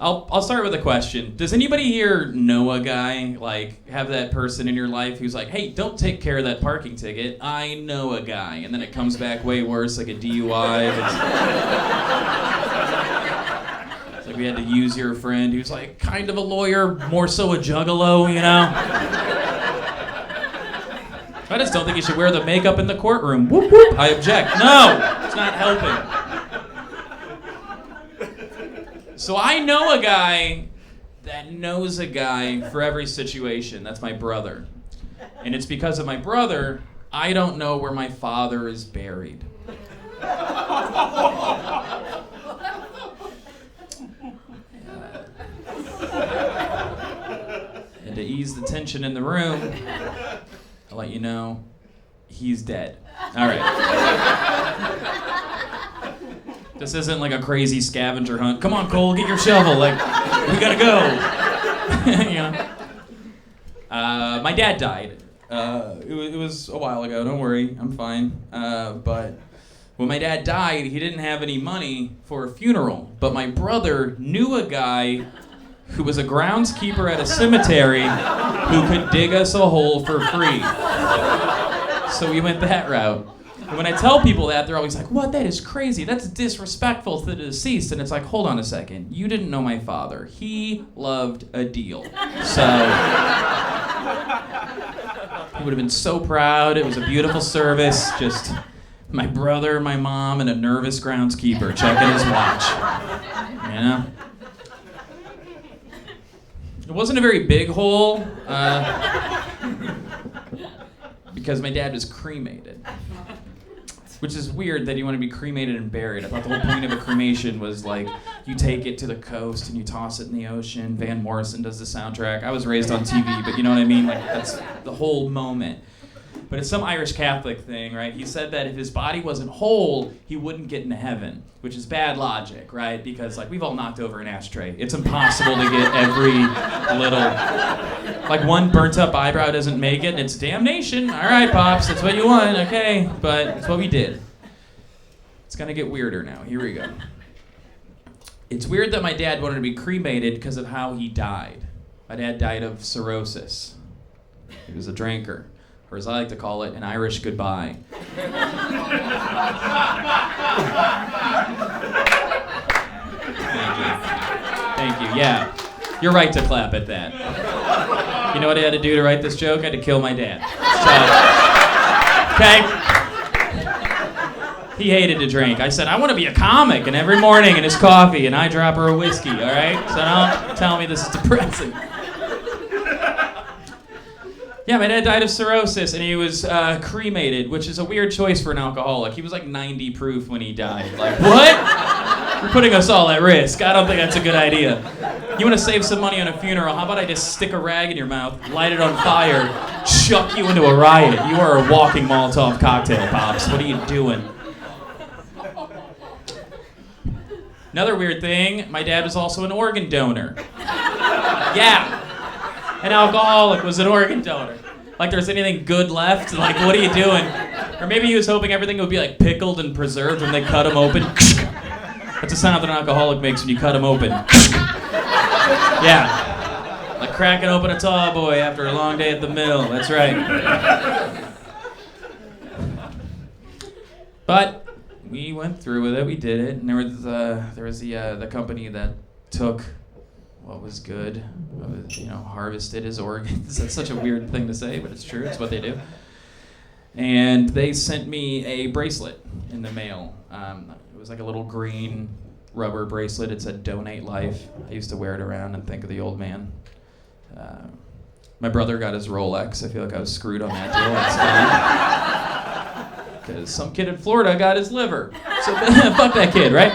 I'll start with a question. Does anybody here know a guy, like, have that person in your life who's like, hey, don't take care of that parking ticket. I know a guy. And then it comes back way worse, like a DUI. It's like we had to use your friend who's like kind of a lawyer, more so a juggalo, you know? I just don't think you should wear the makeup in the courtroom. Whoop, whoop. I object. No, it's not helping. So I know a guy that knows a guy for every situation. That's my brother. And it's because of my brother, I don't know where my father is buried. And to ease the tension in the room, I'll let you know, he's dead. All right. This isn't like a crazy scavenger hunt. Come on, Cole, get your shovel. Like, we gotta go. You know? My dad died. It was a while ago. Don't worry, I'm fine. But when my dad died, he didn't have any money for a funeral. But my brother knew a guy who was a groundskeeper at a cemetery who could dig us a hole for free. So we went that route. And when I tell people that, they're always like, what? That is crazy. That's disrespectful to the deceased. And it's like, hold on a second. You didn't know my father. He loved a deal. So he would have been so proud. It was a beautiful service. Just my brother, my mom, and a nervous groundskeeper checking his watch. You know? It wasn't a very big hole because my dad was cremated. Which is weird that you want to be cremated and buried. I thought the whole point of a cremation was like you take it to the coast and you toss it in the ocean. Van Morrison does the soundtrack. I was raised on TV, but you know what I mean? Like that's the whole moment. But it's some Irish Catholic thing, right? He said that if his body wasn't whole, he wouldn't get into heaven, which is bad logic, right? Because like we've all knocked over an ashtray. It's impossible to get every little, like one burnt up eyebrow doesn't make it, and it's damnation. All right, Pops, that's what you want, okay? But it's what we did. It's gonna get weirder now. Here we go. It's weird that my dad wanted to be cremated because of how he died. My dad died of cirrhosis. He was a drinker. Or as I like to call it, an Irish goodbye. Thank you, yeah. You're right to clap at that. You know what I had to do to write this joke? I had to kill my dad. So, okay? He hated to drink. I said, I want to be a comic, and every morning in his coffee, an eyedropper of whiskey, all right? So don't tell me this is depressing. Yeah, my dad died of cirrhosis, and he was cremated, which is a weird choice for an alcoholic. He was like 90 proof when he died. Like, what? You're putting us all at risk. I don't think that's a good idea. You want to save some money on a funeral? How about I just stick a rag in your mouth, light it on fire, chuck you into a riot? You are a walking Molotov cocktail, Pops. What are you doing? Another weird thing, my dad was also an organ donor. Yeah. An alcoholic was an organ donor. Like there's anything good left? Like, what are you doing? Or maybe he was hoping everything would be like pickled and preserved when they cut him open. That's the sound that an alcoholic makes when you cut him open. Yeah. Like cracking open a tall boy after a long day at the mill. That's right. But we went through with it. We did it. And there was the company that took what was good, harvested his organs. That's such a weird thing to say, but it's true. It's what they do. And they sent me a bracelet in the mail. It was like a little green rubber bracelet. It said "Donate Life." I used to wear it around and think of the old man. My brother got his Rolex. I feel like I was screwed on that deal. That's fine. Because some kid in Florida got his liver. So fuck that kid, right?